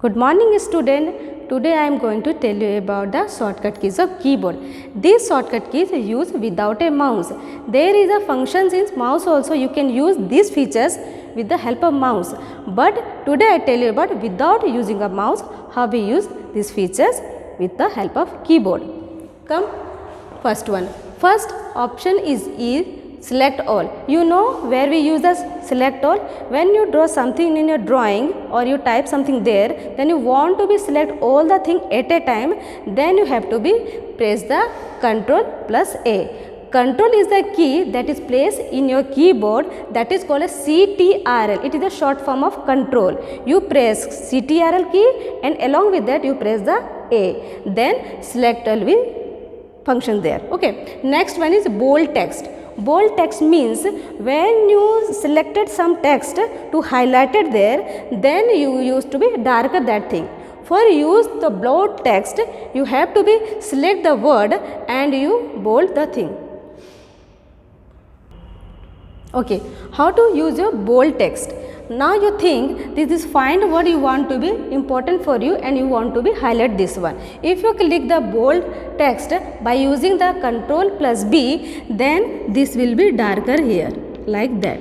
Good morning student. Today I am going to tell you about the shortcut keys of keyboard. These shortcut keys are used without a mouse. There is a function in mouse also, you can use these features with the help of mouse. But today I tell you about without using a mouse, how we use these features with the help of keyboard. Come, first one. First option is select all. You know where we use the select all? When you draw something in your drawing or you type something there, then you want to be select all the thing at a time, then you have to be press the Ctrl plus A. Ctrl is the key that is placed in your keyboard, that is called as CTRL. It is the short form of control. You press CTRL key and along with that you press the A. Then select all will function there. Okay. Next one is bold text. Bold text means when you selected some text to highlight it there, then you used to be darker that thing. For use the bold text, you have to be select the word and you bold the thing. Okay, how to use your bold text? Now you think this is find word you want to be important for you and you want to be highlight this one. If you click the bold text by using the Ctrl plus B, then this will be darker here like that.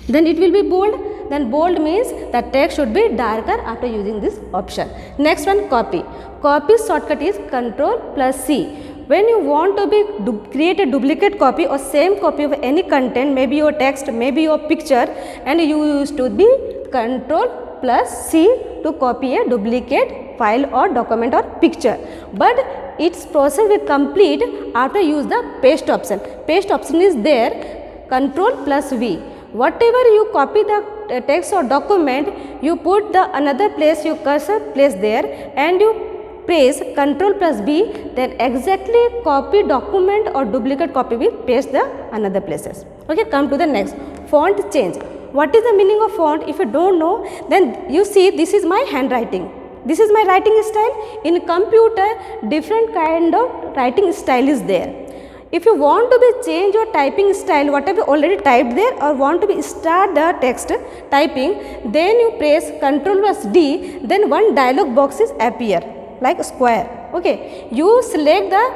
Then it will be bold. Then bold means the text should be darker after using this option. Next one, copy. Copy shortcut is Ctrl plus C. When you want to be create a duplicate copy or same copy of any content, maybe your text, maybe your picture, and you used to be Ctrl plus C to copy a duplicate file or document or picture. But its process will complete after use the paste option. Paste option is there, Ctrl plus V. Whatever you copy the text or document, you put the another place, your cursor place there and you press Ctrl plus B, then exactly copy document or duplicate copy will paste the another places. Okay, come to the next. Font change. What is the meaning of font? If you don't know, then you see this is my handwriting. This is my writing style. In computer, different kind of writing style is there. If you want to be change your typing style, whatever already typed there, or want to be start the text typing, then you press Ctrl plus D, then one dialog box is appear like square. Okay, you select the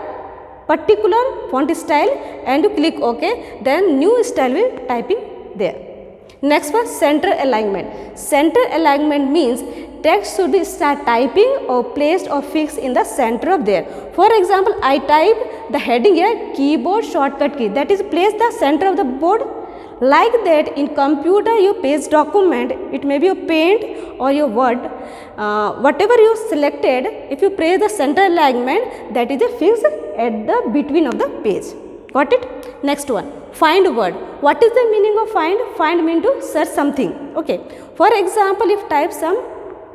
particular font style and you click OK, then new style will typing there. Next one, center alignment. Center alignment means text should be start typing or placed or fixed in the center of there. For example, I type the heading here, keyboard shortcut key, that is place the center of the board. Like that in computer you paste document, it may be your paint or your word, whatever you selected, if you press the center alignment, that is a fixed at the between of the page. Got it? Next one, find word. What is the meaning of find? Find mean to search something. Okay. For example, if type some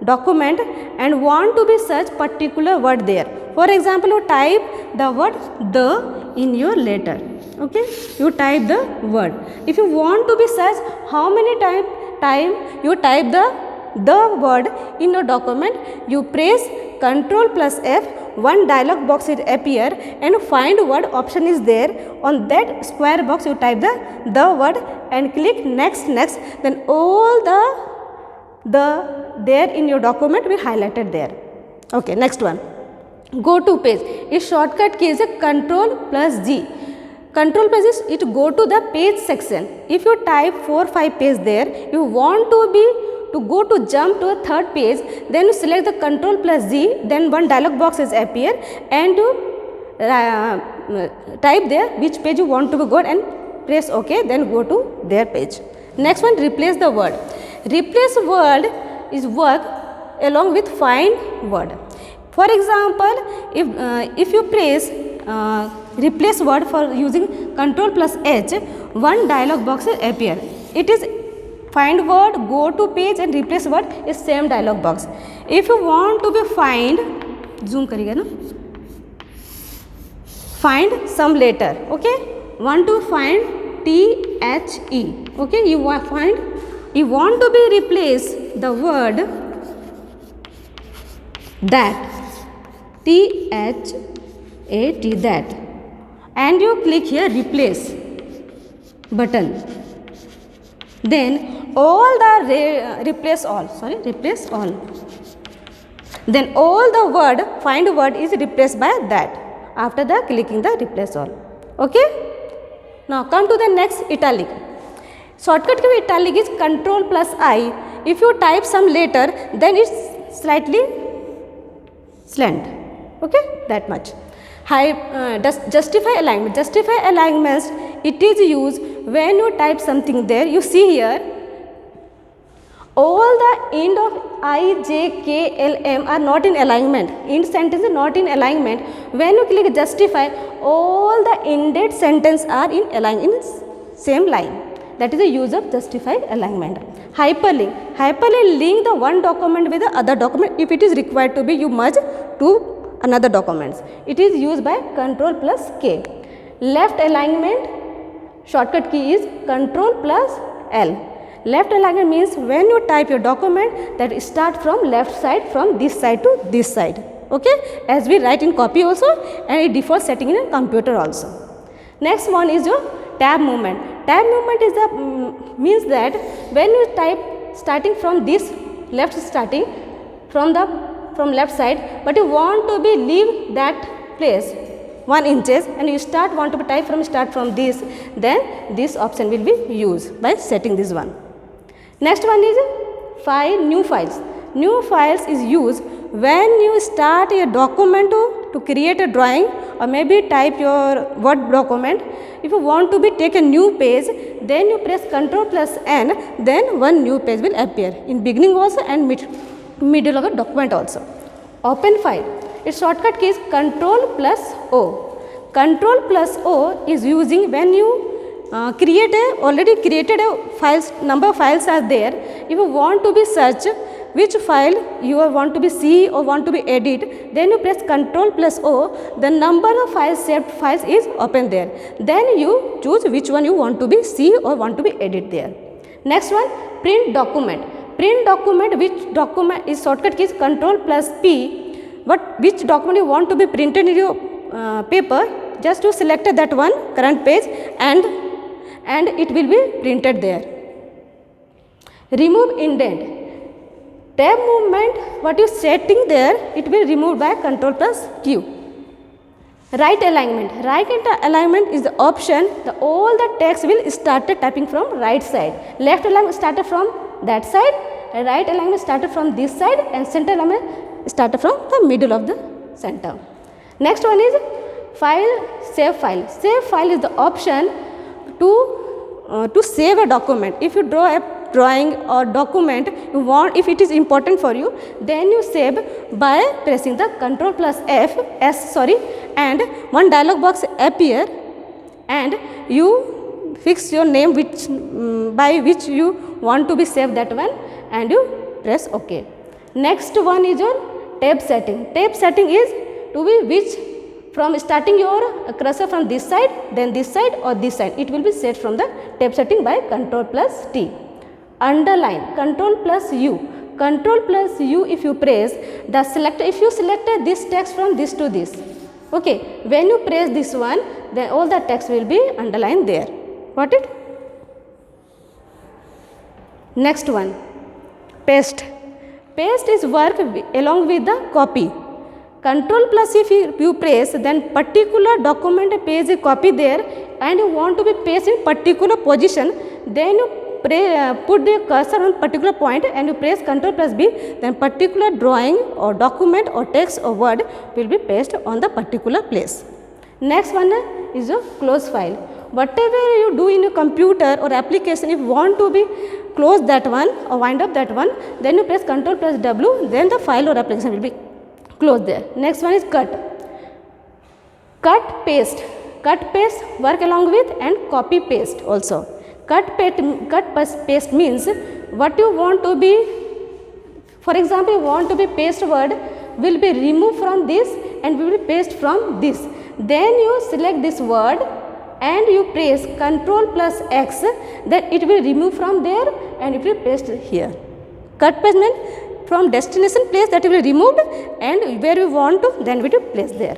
document and want to be search particular word there. For example, you type the word the in your letter. Okay, you type the word. If you want to be search how many time you type the word in your document, you press Ctrl plus F, one dialog box will appear and find word option is there. On that square box you type the word and click next, then all the there in your document will highlighted there. Okay, next one, go to page. Its shortcut key is a Ctrl plus G. Ctrl plus is it go to the page section. If you type 4-5 page there, you want to go to jump to a third page, then you select the Ctrl plus Z, then one dialog box is appear and you type there which page you want to go and press OK, then go to their page. Next one, replace the word. Replace word is work along with find word. For example, if you press replace word for using Ctrl plus H, one dialog box will appear. It is find word, go to page and replace word is same dialog box. If you want to be find, zoom करिएगा ना, find some letter. Okay, want to find THE. Okay, you want to be replace the word that, THAT, that, and you click here replace button. Then all the replace all, then all the word, find word is replaced by that after the clicking the replace all. Okay. Now come to the next italic. Shortcut key italic is control plus I. If you type some letter, then it's slightly slant. Okay, that much. Justify alignment. Justify alignment, it is used when you type something there. You see here, all the end of I, J, K, L, M are not in alignment. End sentence is not in alignment. When you click justify, all the ended sentence are in alignment, in same line. That is the use of justify alignment. Hyperlink. Hyperlink link the one document with the other document. If it is required to be, you merge to another documents. It is used by control plus K. Left alignment, shortcut key is control plus L. Left alignment means when you type your document, that start from left side, from this side to this side. Okay, as we write in copy also, and it default setting in a computer also. Next one is your tab movement. Tab movement is the means that when you type starting from this left, starting from left side, but you want to be leave that place 1 inches, and you want to be type from this, then this option will be used by setting this one. Next one is file, new files. New files is used when you start a document to create a drawing, or maybe type your Word document. If you want to be take a new page, then you press Ctrl plus N, then one new page will appear in beginning also and middle of the document also. Open file. Its shortcut key is Ctrl plus O. Ctrl plus O is using when you already created a files, number of files are there. If you want to be search which file you want to be see or want to be edit, then you press Ctrl plus O, the number of files, saved files is open there. Then you choose which one you want to be see or want to be edit there. Next one, print document. Print document, which document is shortcut key is Ctrl plus P. But which document you want to be printed in your paper, just to select that one current page, and it will be printed there. Remove indent. Tab movement, what you setting there, it will remove by Ctrl plus Q. Right alignment. Right alignment is the option, all the text will start typing from right side. Left alignment started from that side, right alignment started from this side, and center alignment started from the middle of the center. Next one is file, save file. Save file is the option to save a document. If you draw a drawing or document you want, if it is important for you, then you save by pressing the Ctrl plus S, and one dialog box appear, and you fix your name which by which you want to be saved that one, and you press OK. Next one is your tab setting. Tab setting is to be which from starting your cursor from this side, then this side or this side, it will be set from the tab setting by Ctrl plus T. Underline, Ctrl plus U. Ctrl plus U if you press, the select, if you selected this text from this to this, okay, when you press this one, then all the text will be underlined there. Got it? Next one, paste. Paste is work along with the copy. Ctrl plus if you press, then particular document page is copy there, and you want to be paste in particular position, then you put the cursor on particular point and you press Ctrl plus B, then particular drawing or document or text or word will be pasted on the particular place. Next one is a close file. Whatever you do in your computer or application, if you want to be close that one or wind up that one, then you press Ctrl plus W, then the file or application will be closed there. Next one is cut. Cut paste. Cut paste work along with and copy paste also. Cut paste means what you want to be, for example, you want to be paste word will be removed from this and will be paste from this. Then you select this word and you press Ctrl plus X, then it will remove from there and it will paste here. Cut paste means from destination place that will be removed, and where you want to, then we will place there.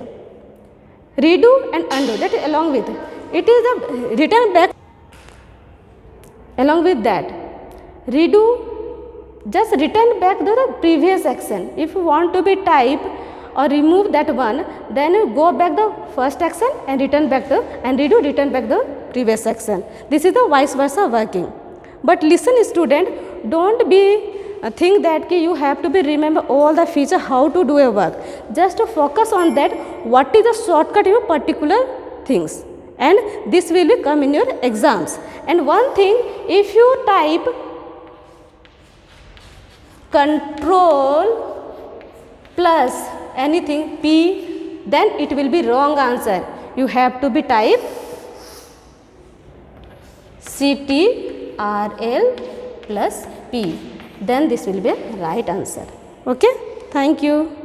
Redo and undo, that is along with it is the return back. Along with that, redo, just return back to the previous action. If you want to be type or remove that one, then you go back the first action and return back the and return back the previous action. This is the vice versa working. But listen student, don't be think that you have to be remember all the feature how to do a work. Just to focus on that what is the shortcut in particular things, and this will be come in your exams. And one thing, if you type control plus anything P, then it will be wrong answer. You have to be type CTRL plus P, then this will be right answer. Okay, thank you.